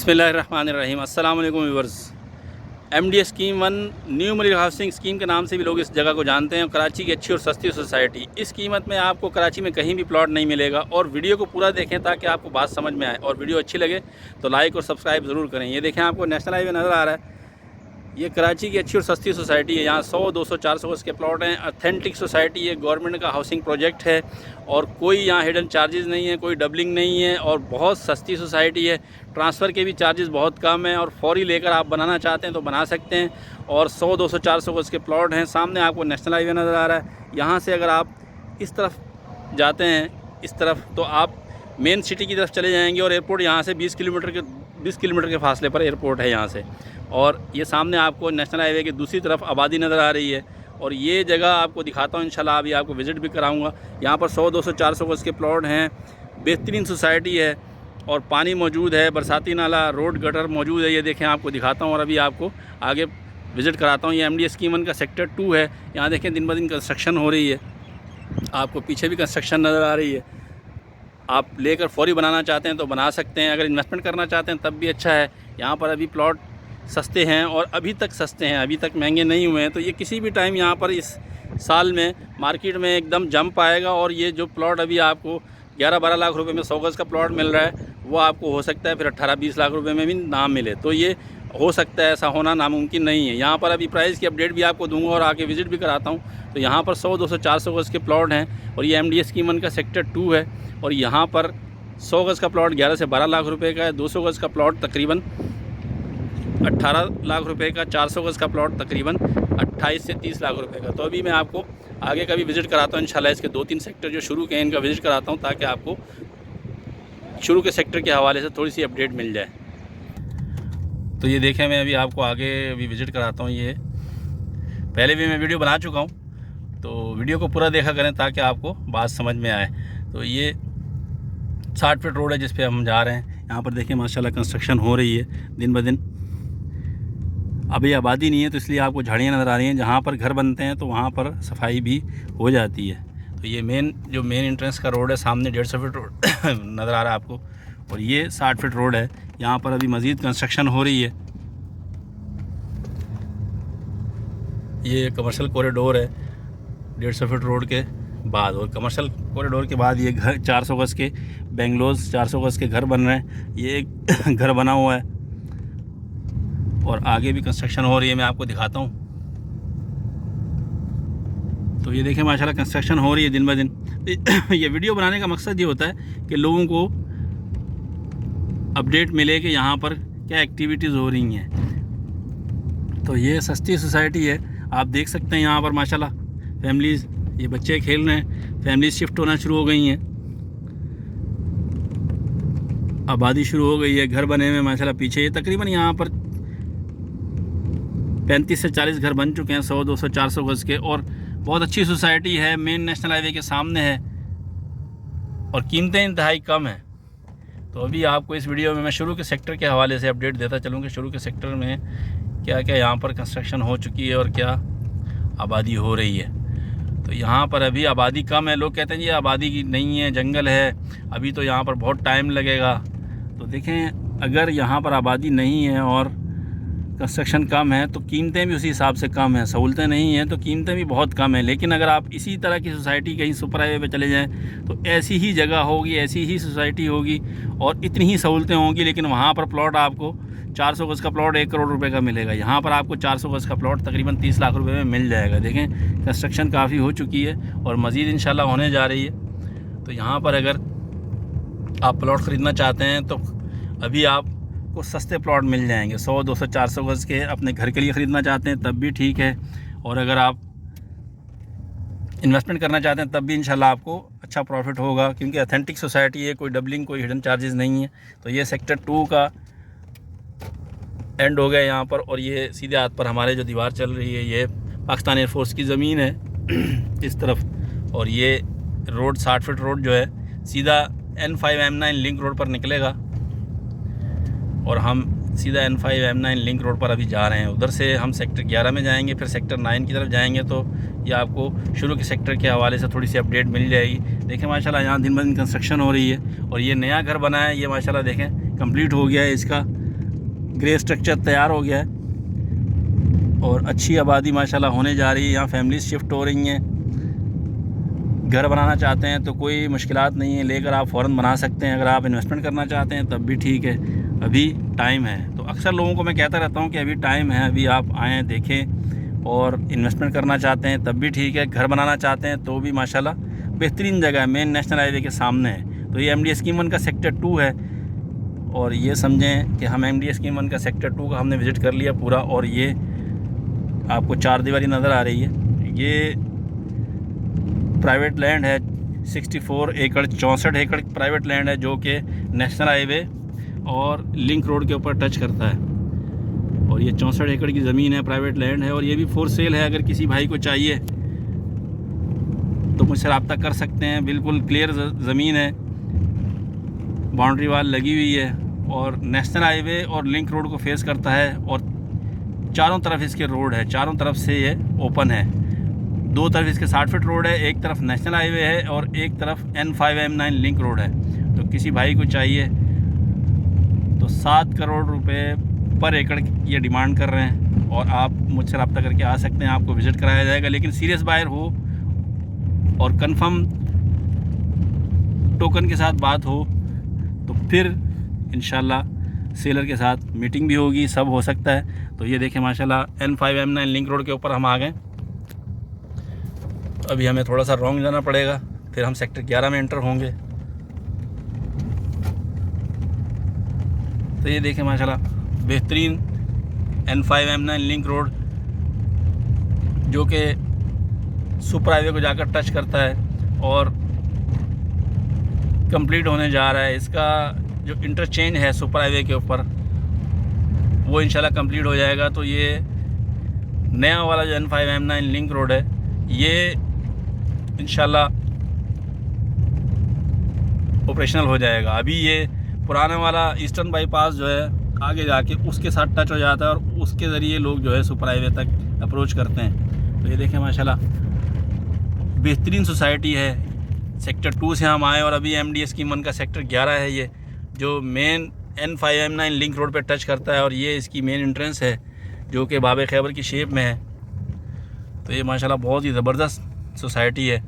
बिस्मिल्लाहिर्रहमानिर्रहीम। अस्सलाम वालेकुम viewers. MDS scheme 1 new Malik housing scheme के नाम से भी लोग इस जगह को जानते हैं। कराची की अच्छी और सस्ती सोसाइटी। इस कीमत में आपको कराची में कहीं भी प्लॉट नहीं मिलेगा। और वीडियो को पूरा देखें ताकि आपको बात समझ में आए, और वीडियो अच्छी लगे तो लाइक और सब्सक्राइब ज़रूर करें। ये देखें, आपको नेशनल हाईवे नज़र आ रहा है। ये कराची की अच्छी और सस्ती सोसाइटी है। यहाँ 100, 200, 400 गज के प्लॉट हैं। ऑथेंटिक सोसाइटी, ये गवर्नमेंट का हाउसिंग प्रोजेक्ट है और कोई यहाँ हिडन चार्जेस नहीं है, कोई डबलिंग नहीं है और बहुत सस्ती सोसाइटी है। ट्रांसफ़र के भी चार्जेस बहुत कम हैं और फौरी लेकर आप बनाना चाहते हैं तो बना सकते हैं। और 100, 200, 400 गज के प्लॉट हैं। सामने आपको नेशनल हाईवे नज़र आ रहा है। यहाँ से अगर आप इस तरफ जाते हैं, इस तरफ, तो आप मेन सिटी की तरफ चले जाएंगे और एयरपोर्ट यहाँ से 20 किलोमीटर के फासले पर एयरपोर्ट है यहाँ से। और ये सामने आपको नेशनल हाईवे की दूसरी तरफ आबादी नज़र आ रही है। और ये जगह आपको दिखाता हूँ इंशाल्लाह, अभी आपको विज़िट भी कराऊँगा। यहाँ पर 100, 200, 400 गज के प्लॉट हैं। बेहतरीन सोसाइटी है और पानी मौजूद है, बरसाती नाला, रोड गटर मौजूद है। ये देखें, आपको दिखाता हूँ और अभी आपको आगे विज़िट कराता हूँ। ये MDS स्कीम 1 का सेक्टर 2 है। यहाँ देखें, दिन ब दिन कंस्ट्रक्शन हो रही है। आपको पीछे भी कंस्ट्रक्शन नज़र आ रही है। आप लेकर फौरी बनाना चाहते हैं तो बना सकते हैं। अगर इन्वेस्टमेंट करना चाहते हैं तब भी अच्छा है। यहाँ पर अभी प्लॉट सस्ते हैं और अभी तक सस्ते हैं, अभी तक महंगे नहीं हुए हैं। तो ये किसी भी टाइम यहाँ पर इस साल में मार्केट में एकदम जंप आएगा। और ये जो प्लॉट अभी आपको 11-12 लाख रुपए में 100 गज़ का प्लॉट मिल रहा है, वो आपको हो सकता है फिर 18-20 लाख रुपए में भी ना मिले। तो ये हो सकता है, ऐसा होना नामुमकिन नहीं है। यहाँ पर अभी प्राइस की अपडेट भी आपको दूंगा और आके विज़िट भी कराता हूँ। तो यहाँ पर 100, 200, 400 गज़ के प्लॉट हैं और ये MDS स्कीम 1 का सेक्टर 2 है। और यहाँ पर 100 गज़ का प्लॉट 11 से 12 लाख रुपए का है। 200 गज़ का प्लॉट तकरीबन 18 लाख रुपए का। 400 गज़ का प्लॉट तकरीबन 28 से 30 लाख रुपए का। तो अभी मैं आपको आगे का भी विज़िट कराता हूँ इंशाल्लाह। इसके 2-3 सेक्टर जो शुरू के हैं, इनका विज़िट कराता हूँ ताकि आपको शुरू के सेक्टर के हवाले से थोड़ी सी अपडेट मिल जाए। तो ये देखें, मैं अभी आपको आगे अभी विज़िट कराता हूँ। ये पहले भी मैं वीडियो बना चुका हूँ, तो वीडियो को पूरा देखा करें ताकि आपको बात समझ में आए। तो ये 60 फीट रोड है जिस पे हम जा रहे हैं। यहाँ पर देखिए, माशाल्लाह कंस्ट्रक्शन हो रही है दिन ब दिन। अभी आबादी नहीं है तो इसलिए आपको झाड़ियाँ नज़र आ रही हैं। जहाँ पर घर बनते हैं तो वहाँ पर सफाई भी हो जाती है। तो ये मेन एंट्रेंस का रोड है। सामने 150 फीट रोड नज़र आ रहा है आपको और ये 60 फीट रोड है। यहाँ पर अभी मज़ीद कंस्ट्रक्शन हो रही है। ये कमर्शियल कॉरिडोर है 150 फीट रोड के बाद। और कमर्शियल कॉरिडोर के बाद ये घर 400 गज़ के बेंगलोज 400 गज़ के घर बन रहे हैं। ये एक घर बना हुआ है और आगे भी कंस्ट्रक्शन हो रही है, मैं आपको दिखाता हूँ। तो ये देखें, माशाल्लाह कंस्ट्रक्शन हो रही है दिन ब दिन। ये वीडियो बनाने का मकसद ये होता है कि लोगों को अपडेट मिले कि यहाँ पर क्या एक्टिविटीज़ हो रही हैं। तो ये सस्ती सोसाइटी है, आप देख सकते हैं। यहाँ पर माशाल्लाह फैमिलीज़, ये बच्चे खेल रहे हैं, फैमिलीज़ शिफ्ट होना शुरू हो गई हैं, आबादी शुरू हो गई है, घर बने हुए माशाल्लाह। पीछे ये तकरीबन यहाँ पर 35 से 40 घर बन चुके हैं 100, 200, 400 गज़ के। और बहुत अच्छी सोसाइटी है, मेन नेशनल हाईवे के सामने है और कीमतें इंतहाई कम हैं। तो अभी आपको इस वीडियो में मैं शुरू के सेक्टर के हवाले से अपडेट देता चलूँ कि शुरू के सेक्टर में क्या क्या यहाँ पर कंस्ट्रक्शन हो चुकी है और क्या आबादी हो रही है। तो यहाँ पर अभी आबादी कम है। लोग कहते हैं ये आबादी नहीं है, जंगल है, अभी तो यहाँ पर बहुत टाइम लगेगा। तो देखें, अगर यहाँ पर आबादी नहीं है और कंस्ट्रक्शन कम है तो कीमतें भी उसी हिसाब से कम हैं। सहूलतें नहीं हैं तो कीमतें भी बहुत कम हैं। लेकिन अगर आप इसी तरह की सोसाइटी कहीं सुपर हाईवे पे चले जाएं तो ऐसी ही जगह होगी, ऐसी ही सोसाइटी होगी और इतनी ही सहूलतें होंगी। लेकिन वहाँ पर प्लॉट आपको 400 गज़ का प्लॉट 1 करोड़ रुपए का मिलेगा। यहाँ पर आपको 400 गज़ का प्लॉट तकरीबन 30 लाख रुपए में मिल जाएगा। देखें, कंस्ट्रक्शन काफ़ी हो चुकी है और मज़ीद इंशाल्लाह होने जा रही है। तो यहाँ पर अगर आप प्लॉट ख़रीदना चाहते हैं तो अभी आपको सस्ते प्लॉट मिल जाएंगे। 100, 200, 400 गज़ के अपने घर के लिए ख़रीदना चाहते हैं तब भी ठीक है, और अगर आप इन्वेस्टमेंट करना चाहते हैं तब भी इंशाल्लाह आपको अच्छा प्रॉफिट होगा, क्योंकि ऑथेंटिक सोसाइटी है, कोई डबलिंग, कोई हिडन चार्जेस नहीं है। तो ये सेक्टर 2 का एंड हो गया यहाँ पर। और ये सीधे हाथ पर हमारे जो दीवार चल रही है, ये पाकिस्तान एयरफोर्स की ज़मीन है इस तरफ। और ये रोड 60 फीट रोड जो है सीधा N5 M9 लिंक रोड पर निकलेगा और हम सीधा N5 M9 लिंक रोड पर अभी जा रहे हैं। उधर से हम सेक्टर 11 में जाएंगे, फिर सेक्टर 9 की तरफ जाएंगे। तो ये आपको शुरू के सेक्टर के हवाले से थोड़ी सी अपडेट मिल जाएगी। देखें माशाल्लाह यहाँ दिन ब दिन कंस्ट्रक्शन हो रही है और ये नया घर बना है, ये माशाल्लाह देखें कंप्लीट हो गया है इसका ग्रे स्ट्रक्चर तैयार हो गया है और अच्छी आबादी माशाल्लाह होने जा रही है। यहाँ फैमिलीज शिफ्ट हो रही हैं। घर बनाना चाहते हैं तो कोई मुश्किलात नहीं है, लेकर आप फ़ौरन बना सकते हैं। अगर आप इन्वेस्टमेंट करना चाहते हैं तब भी ठीक है, अभी टाइम है। तो अक्सर लोगों को मैं कहता रहता हूँ कि अभी टाइम है, अभी आप आएँ देखें। और इन्वेस्टमेंट करना चाहते हैं तब भी ठीक है, घर बनाना चाहते हैं तो भी माशाल्लाह बेहतरीन जगह है, मेन नेशनल हाईवे के सामने है। तो ये MD स्कीम 1 का सेक्टर 2 है और ये समझें कि हम MD स्कीम 1 का सेक्टर 2 का हमने विज़िट कर लिया पूरा। और ये आपको चार दीवारी नज़र आ रही है। ये प्राइवेट लैंड है, 64 एकड़ 64 एकड़ प्राइवेट लैंड है जो कि नेशनल हाईवे और लिंक रोड के ऊपर टच करता है। और ये 64 एकड़ की ज़मीन है, प्राइवेट लैंड है और ये भी फॉर सेल है। अगर किसी भाई को चाहिए तो मुझसे रब्ता कर सकते हैं। बिल्कुल क्लियर ज़मीन है, बाउंड्री वाल लगी हुई है और नेशनल हाईवे और लिंक रोड को फेस करता है और चारों तरफ इसके रोड है, चारों तरफ से ये ओपन है। दो तरफ इसके 60 फीट रोड है, एक तरफ नेशनल हाईवे है और एक तरफ N5M9 लिंक रोड है। तो किसी भाई को चाहिए तो 7 करोड़ रुपए पर एकड़ ये डिमांड कर रहे हैं और आप मुझसे रब्ता करके आ सकते हैं, आपको विज़िट कराया जाएगा। लेकिन सीरियस बायर हो और कंफर्म टोकन के साथ बात हो तो फिर इंशाल्लाह सेलर के साथ मीटिंग भी होगी, सब हो सकता है। तो ये देखें माशाल्लाह N5M9 लिंक रोड के ऊपर हम आ गए। अभी हमें थोड़ा सा रॉन्ग जाना पड़ेगा, फिर हम सेक्टर 11 में एंटर होंगे। तो ये देखें माशाल्लाह बेहतरीन N5M9 लिंक रोड जो कि सुपर हाईवे को जाकर टच करता है और कंप्लीट होने जा रहा है। इसका जो इंटरचेंज है सुपर हाईवे के ऊपर वो इंशाल्लाह कंप्लीट हो जाएगा। तो ये नया वाला जो N5M9 लिंक रोड है ये इंशाल्लाह ऑपरेशनल हो जाएगा। अभी ये पुराना वाला ईस्टर्न बाईपास जो है आगे जाके उसके साथ टच हो जाता है और उसके ज़रिए लोग जो है सुपर हाईवे तक अप्रोच करते हैं। तो ये देखें माशाल्लाह बेहतरीन सोसाइटी है। सेक्टर 2 से हम आए और अभी MD स्कीम 1 का सेक्टर 11 है ये, जो मेन N5M9 लिंक रोड पे टच करता है और ये इसकी मेन एंट्रेंस है जो कि बाब खैबर की शेप में है। तो ये माशाल्लाह बहुत ही ज़बरदस्त सोसाइटी है,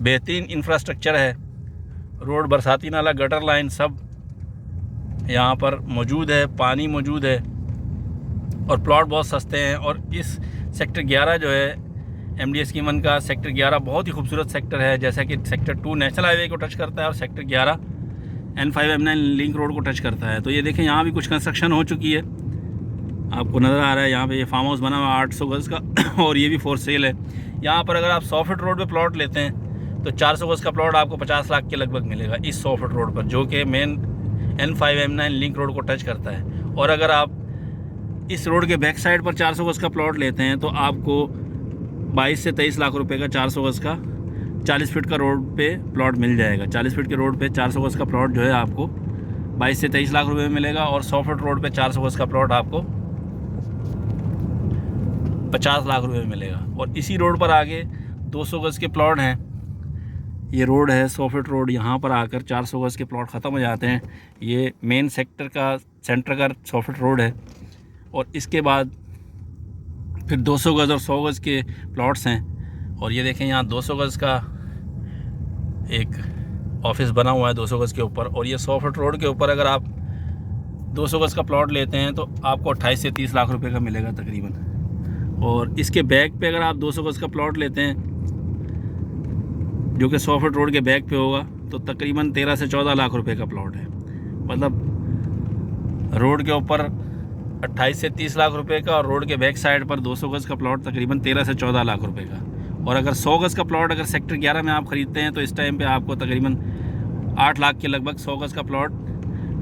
बेहतरीन इंफ्रास्ट्रक्चर है, रोड, बरसाती नाला, गटर लाइन सब यहाँ पर मौजूद है, पानी मौजूद है और प्लॉट बहुत सस्ते हैं। और इस सेक्टर 11 जो है MD स्कीम 1 का सेक्टर 11 बहुत ही खूबसूरत सेक्टर है। जैसा कि सेक्टर 2 नेशनल हाईवे को टच करता है और सेक्टर 11 N5M9 लिंक रोड को टच करता है। तो ये देखें यहाँ भी कुछ कंस्ट्रक्शन हो चुकी है, आपको नज़र आ रहा है। यहाँ पे ये फार्म हाउस बना हुआ 800 गज़ का और ये भी फॉर सेल है। यहाँ पर अगर आप 100 फीट रोड पे प्लॉट लेते हैं तो 400 गज़ का प्लॉट आपको 50 लाख के लगभग मिलेगा इस 100 फीट रोड पर, जो कि मेन N5M9 लिंक रोड को टच करता है। और अगर आप इस रोड के बैक साइड पर 400 गज़ का प्लॉट लेते हैं तो आपको 22 से 23 लाख रुपए का 400 गज़ का 40 फीट का रोड पे प्लॉट मिल जाएगा। 40 फीट के रोड पे 400 गज़ का प्लॉट जो है आपको 22 से 23 लाख रुपए में मिलेगा और 100 फीट रोड पे 400 गज़ का प्लॉट आपको 50 लाख रुपए में मिलेगा। और इसी रोड पर आगे 200 गज़ के प्लॉट हैं। ये रोड है 100 फीट रोड, यहाँ पर आकर 400 गज़ के प्लॉट ख़त्म हो जाते हैं। ये मेन सेक्टर का सेंटर का 100 फीट रोड है और इसके बाद फिर 200 गज़ और 100 गज़ के प्लॉट्स हैं। और ये देखें यहाँ 200 गज़ का एक ऑफिस बना हुआ है 200 गज़ के ऊपर। और ये 100 फीट रोड के ऊपर अगर आप 200 गज़ का प्लॉट लेते हैं तो आपको 28 से 30 लाख रुपए का मिलेगा तकरीबन। और इसके बैक पे अगर आप 200 गज़ का प्लॉट लेते हैं जो कि 100 फीट रोड के बैक पे होगा तो तकरीबन 13 से 14 लाख रुपए का प्लॉट है। मतलब रोड के ऊपर 28 से 30 लाख रुपए का और रोड के बैक साइड पर 200 गज़ का प्लॉट तकरीबन 13 से 14 लाख रुपए का। और अगर 100 गज़ का प्लॉट अगर सेक्टर 11 में आप ख़रीदते हैं तो इस टाइम पे आपको तकरीबन 8 लाख के लगभग 100 गज़ का प्लॉट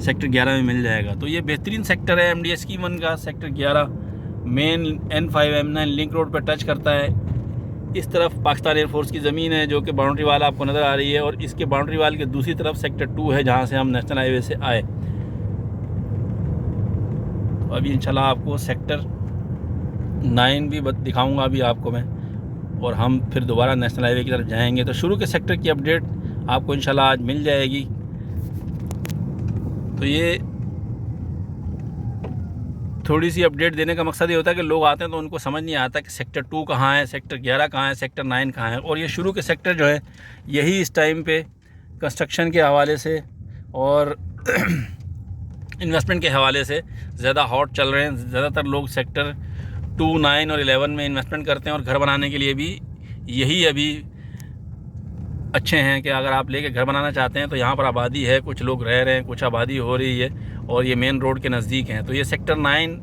सेक्टर 11 में मिल जाएगा। तो ये बेहतरीन सेक्टर है MD स्कीम 1 का sector 11, main N5M9 link road पर टच करता है। इस तरफ पाकिस्तान एयरफोर्स की ज़मीन है जो कि बाउंड्री वाल आपको नज़र आ रही है और इसके बाउंड्री वाल के दूसरी तरफ सेक्टर 2 है जहाँ से हम नेशनल हाईवे से आए। तो अभी इंशाल्लाह आपको सेक्टर 9 भी दिखाऊंगा अभी आपको मैं, और हम फिर दोबारा नेशनल हाईवे की तरफ जाएंगे। तो शुरू के सेक्टर की अपडेट आपको इंशाल्लाह आज मिल जाएगी। तो ये थोड़ी सी अपडेट देने का मकसद ये होता है कि लोग आते हैं तो उनको समझ नहीं आता कि सेक्टर 2 कहाँ है, सेक्टर 11 कहाँ है, सेक्टर 9 कहाँ है। और ये शुरू के सेक्टर जो है यही इस टाइम पे कंस्ट्रक्शन के हवाले से और इन्वेस्टमेंट के हवाले से ज़्यादा हॉट चल रहे हैं। ज़्यादातर लोग सेक्टर 2, 9 और 11 में इन्वेस्टमेंट करते हैं और घर बनाने के लिए भी यही अभी अच्छे हैं कि अगर आप लेके घर बनाना चाहते हैं तो यहाँ पर आबादी है, कुछ लोग रह रहे हैं, कुछ आबादी हो रही है और ये मेन रोड के नज़दीक हैं। तो ये सेक्टर 9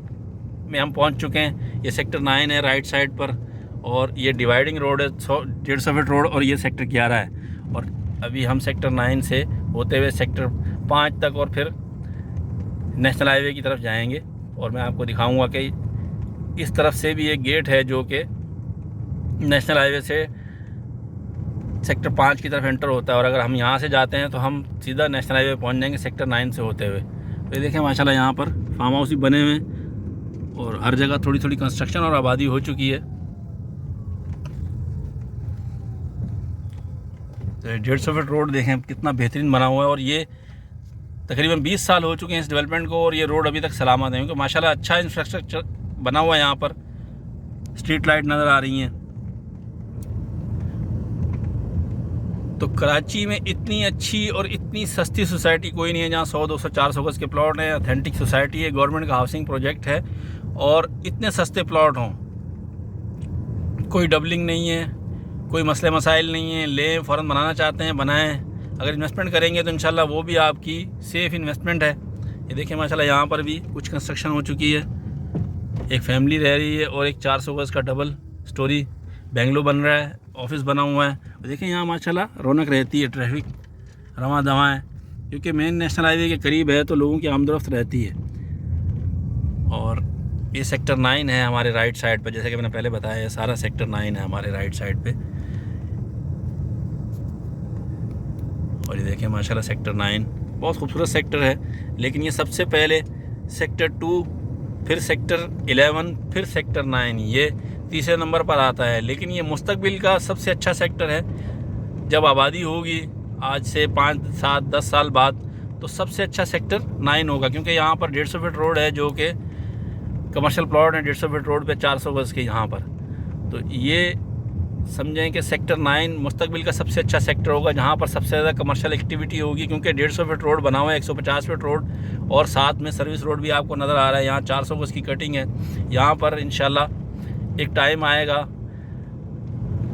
में हम पहुँच चुके हैं। ये सेक्टर 9 है राइट साइड पर और ये डिवाइडिंग रोड है 150 फीट रोड और ये सेक्टर 11 है। और अभी हम सेक्टर 9 से होते हुए सेक्टर 5 तक और फिर नेशनल हाईवे की तरफ जाएंगे। और मैं आपको दिखाऊंगा कि इस तरफ से भी एक गेट है जो कि नेशनल हाईवे से सेक्टर 5 की तरफ एंटर होता है। और अगर हम यहाँ से जाते हैं तो हम सीधा नेशनल हाईवे पहुँच जाएंगे सेक्टर 9 से होते हुए। तो ये देखें माशाल्लाह यहाँ पर फार्म हाउस भी बने हुए हैं और हर जगह थोड़ी थोड़ी कंस्ट्रक्शन और आबादी हो चुकी है। तो 150 फीट रोड देखें कितना बेहतरीन बना हुआ है और ये तकरीबन 20 साल हो चुके हैं इस डेवलपमेंट को और ये रोड अभी तक सलामत है क्योंकि माशाल्लाह अच्छा इंफ्रास्ट्रक्चर बना हुआ है। यहाँ पर स्ट्रीट लाइट नज़र आ रही हैं। तो कराची में इतनी अच्छी और इतनी सस्ती सोसाइटी कोई नहीं है जहाँ 100, 200, 400 गज के प्लॉट हैं। ऑथेंटिक सोसाइटी है, गवर्नमेंट का हाउसिंग प्रोजेक्ट है और इतने सस्ते प्लॉट हों, कोई डबलिंग नहीं है, कोई मसले मसाइल नहीं है। लें, फ़ौरन बनाना चाहते हैं बनाएं। अगर इन्वेस्टमेंट करेंगे तो इंशाल्लाह वो भी आपकी सेफ़ इन्वेस्टमेंट है। ये देखिए माशाल्लाह यहाँ पर भी कुछ कंस्ट्रक्शन हो चुकी है। एक फैमिली रह रही है और एक 400 गज का डबल स्टोरी बेंगलो बन रहा है, ऑफिस बना हुआ है। देखिए यहाँ माशाल्लाह रौनक रहती है, ट्रैफिक रवां दवां है क्योंकि मेन नेशनल हाईवे के करीब है तो लोगों की आमदोरफ्त रहती है। और ये सेक्टर 9 है हमारे राइट साइड पर, जैसे कि मैंने पहले बताया सारा सेक्टर 9 है हमारे राइट साइड पे। और ये देखिए माशाल्लाह सेक्टर 9 बहुत खूबसूरत सेक्टर है। लेकिन ये सबसे पहले सेक्टर 2, फिर सेक्टर 11, फिर सेक्टर 9, ये तीसरे नंबर पर आता है। लेकिन ये मुस्तकबिल का सबसे अच्छा सेक्टर है। जब आबादी होगी आज से 5, 7, 10 साल बाद तो सबसे अच्छा सेक्टर 9 होगा क्योंकि यहाँ पर 150 फीट रोड है जो कि कमर्शियल प्लॉट है। 150 फीट रोड पे 400 गज के यहाँ पर। तो ये समझें कि सेक्टर 9 मुस्तकबिल का सबसे अच्छा सेक्टर होगा जहाँ पर सबसे ज़्यादा कमर्शियल एक्टिविटी होगी क्योंकि 150 फीट रोड बना हुआ है, 150 फीट रोड और साथ में सर्विस रोड भी आपको नज़र आ रहा है। यहाँ 400 गज की कटिंग है। यहाँ पर इंशाल्लाह एक टाइम आएगा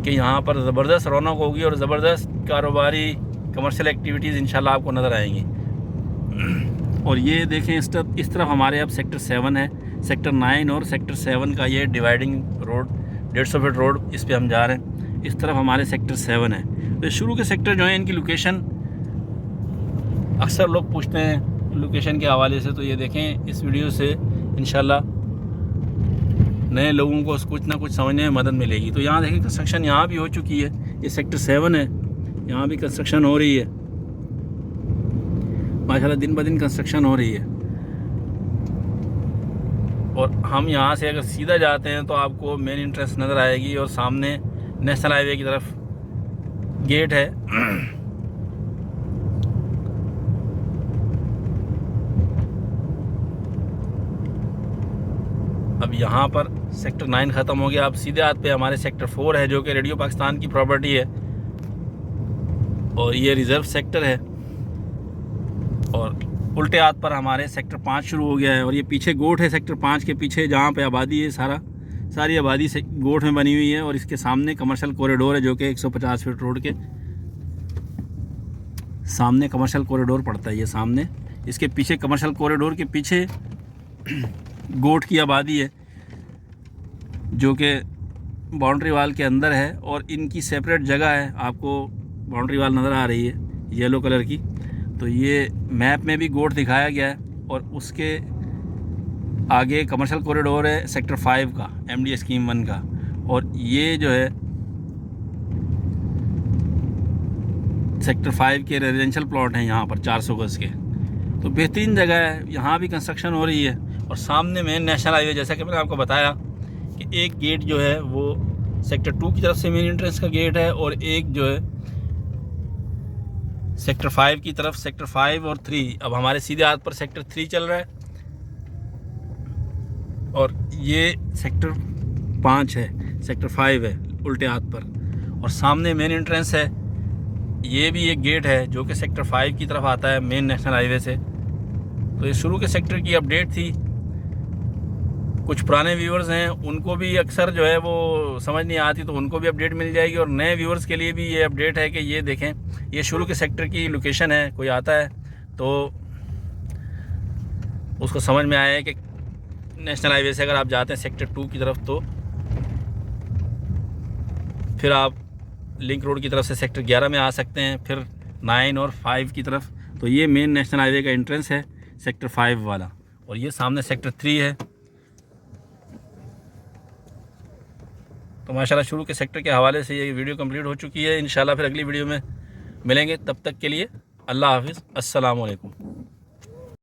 कि यहाँ पर ज़बरदस्त रौनक होगी और ज़बरदस्त कारोबारी कमर्शियल एक्टिविटीज़ इंशाल्लाह आपको नज़र आएंगी। और ये देखें इस तरफ हमारे अब सेक्टर 7 है। सेक्टर 9 और सेक्टर 7 का ये डिवाइडिंग रोड 150 फीट रोड, इस पे हम जा रहे हैं। इस तरफ हमारे सेक्टर 7 है। तो शुरू के सेक्टर जो है इनकी लोकेशन अक्सर लोग पूछते हैं लोकेशन के हवाले से। तो ये देखें इस वीडियो से इंशाल्लाह नए लोगों को कुछ ना कुछ समझने में मदद मिलेगी। तो यहाँ देखें कंस्ट्रक्शन यहाँ भी हो चुकी है। ये सेक्टर 7 है, यहाँ भी कंस्ट्रक्शन हो रही है माशाल्लाह, दिन ब दिन कंस्ट्रक्शन हो रही है। और हम यहाँ से अगर सीधा जाते हैं तो आपको मेन इंट्रेंस नज़र आएगी और सामने नेशनल हाईवे की तरफ गेट है। अब यहाँ पर सेक्टर 9 ख़त्म हो गया। अब सीधे हाथ पे हमारे सेक्टर 4 है जो कि रेडियो पाकिस्तान की प्रॉपर्टी है और ये रिज़र्व सेक्टर है। और उल्टे हाथ पर हमारे सेक्टर 5 शुरू हो गया है और ये पीछे गोट है सेक्टर 5 के पीछे जहाँ पे आबादी है सारी आबादी से गोट में बनी हुई है। और इसके सामने कमर्शियल कॉरिडोर है जो कि 150 फीट रोड के सामने कमर्शियल कॉरिडोर पड़ता है। ये सामने इसके पीछे कमर्शियल कॉरिडोर के पीछे गोट की आबादी है जो कि बाउंड्री वाल के अंदर है और इनकी सेपरेट जगह है। आपको बाउंड्री वाल नज़र आ रही है येलो कलर की। तो ये मैप में भी गोट दिखाया गया है और उसके आगे कमर्शियल कॉरिडोर है सेक्टर 5 का, MDA स्कीम 1 का। और ये जो है सेक्टर 5 के रेजिडेंशियल प्लॉट हैं यहाँ पर 400 गज के। तो बेहतरीन जगह है, यहाँ भी कंस्ट्रक्शन हो रही है। और सामने में नेशनल हाईवे, जैसा कि मैंने आपको बताया कि एक गेट जो है वो सेक्टर 2 की तरफ से मेन एंट्रेंस का गेट है और एक जो है सेक्टर 5 की तरफ, सेक्टर 5 और 3। अब हमारे सीधे हाथ पर सेक्टर 3 चल रहा है और ये सेक्टर 5 है, सेक्टर 5 है उल्टे हाथ पर, और सामने मेन एंट्रेंस है। ये भी एक गेट है जो कि सेक्टर 5 की तरफ आता है मेन नेशनल हाईवे से। तो ये शुरू के सेक्टर की अपडेट थी। कुछ पुराने व्यूअर्स हैं उनको भी अक्सर जो है वो समझ नहीं आती, तो उनको भी अपडेट मिल जाएगी, और नए व्यूअर्स के लिए भी ये अपडेट है कि ये देखें, ये शुरू के सेक्टर की लोकेशन है। कोई आता है तो उसको समझ में आया है कि नेशनल हाईवे से अगर आप जाते हैं सेक्टर 2 की तरफ, तो फिर आप लिंक रोड की तरफ से सेक्टर 11 में आ सकते हैं, फिर 9 और 5 की तरफ। तो ये मेन नेशनल हाईवे का एंट्रेंस है सेक्टर 5 वाला, और ये सामने सेक्टर 3 है। तो माशाल्लाह शुरू के सेक्टर के हवाले से ये वीडियो कंप्लीट हो चुकी है। इंशाल्लाह फिर अगली वीडियो में मिलेंगे, तब तक के लिए अल्लाह हाफिज़, अस्सलाम वालेकुम।